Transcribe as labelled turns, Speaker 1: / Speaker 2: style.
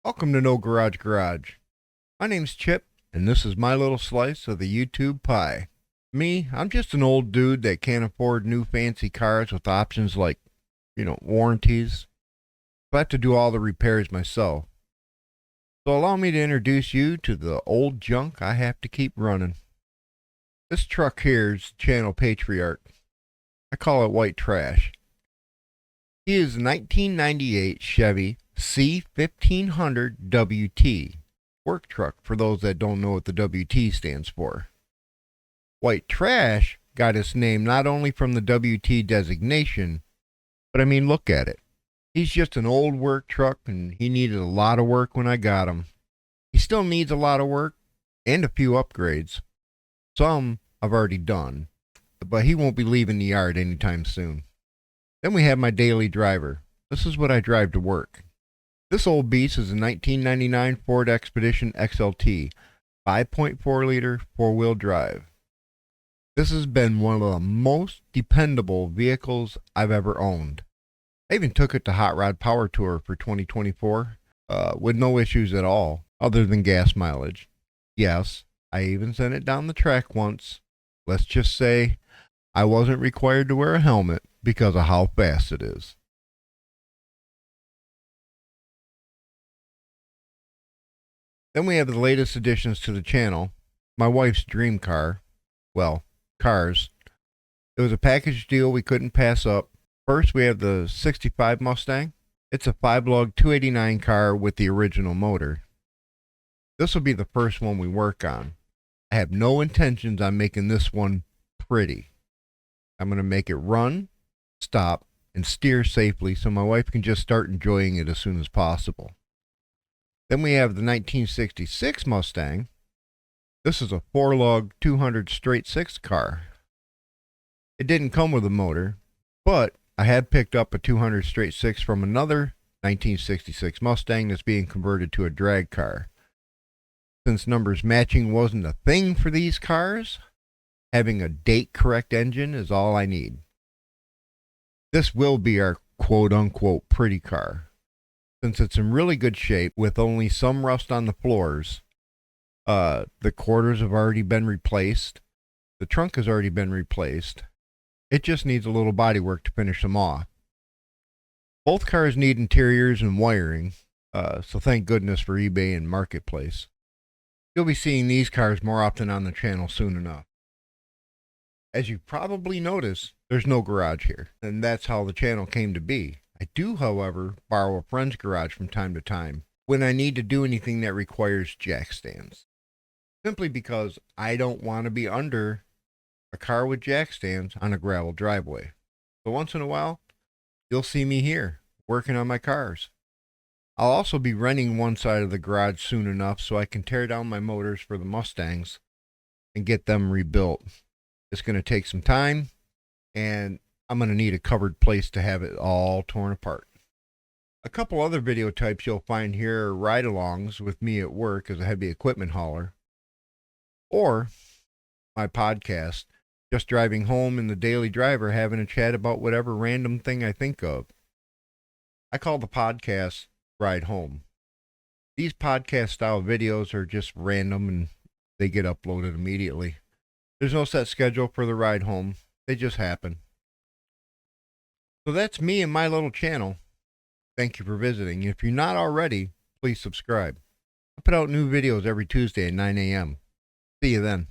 Speaker 1: Welcome to No Garage Garage. My name's Chip, and this is my little slice of the YouTube pie. Me, I'm just an old dude that can't afford new fancy cars with options like, warranties. So I have to do all the repairs myself. So allow me to introduce you to the old junk I have to keep running. This truck here's Channel Patriarch. I call it white trash. He is a 1998 Chevy C1500 WT, work truck for those that don't know what the WT stands for. White trash got its name not only from the WT designation, but look at it. He's just an old work truck and he needed a lot of work when I got him. He still needs a lot of work and a few upgrades. Some I've already done, but he won't be leaving the yard anytime soon. Then we have my daily driver. This is what I drive to work. This old beast is a 1999 Ford Expedition XLT, 5.4 liter four-wheel drive. This has been one of the most dependable vehicles I've ever owned. I even took it to Hot Rod Power Tour for 2024 with no issues at all, other than gas mileage. Yes, I even sent it down the track once. Let's just say I wasn't required to wear a helmet because of how fast it is. Then we have the latest additions to the channel, my wife's dream car. Well, cars. It was a package deal we couldn't pass up. First, we have the 65 Mustang. It's a 5-lug 289 car with the original motor. This will be the first one we work on. I have no intentions on making this one pretty. I'm going to make it run, stop, and steer safely so my wife can just start enjoying it as soon as possible. Then we have the 1966 Mustang. This is a 4-lug 200 straight six car. It didn't come with a motor, but I had picked up a 200 straight six from another 1966 Mustang that's being converted to a drag car. Since numbers matching wasn't a thing for these cars, having a date-correct engine is all I need. This will be our quote-unquote pretty car. Since it's in really good shape with only some rust on the floors, the quarters have already been replaced. The trunk has already been replaced. It just needs a little body work to finish them off. Both cars need interiors and wiring, so thank goodness for eBay and Marketplace. You'll be seeing these cars more often on the channel soon enough. As you probably noticed, there's no garage here, and that's how the channel came to be. I do, however, borrow a friend's garage from time to time when I need to do anything that requires jack stands. Simply because I don't want to be under a car with jack stands on a gravel driveway. So once in a while, you'll see me here working on my cars. I'll also be renting one side of the garage soon enough so I can tear down my motors for the Mustangs and get them rebuilt. It's going to take some time, and I'm going to need a covered place to have it all torn apart. A couple other video types you'll find here are ride-alongs with me at work as a heavy equipment hauler, or my podcast, just driving home in the daily driver having a chat about whatever random thing I think of. I call the podcast Ride Home. These podcast-style videos are just random and they get uploaded immediately. There's no set schedule for the ride home. They just happen. So that's me and my little channel. Thank you for visiting. If you're not already, please subscribe. I put out new videos every Tuesday at 9 a.m. See you then.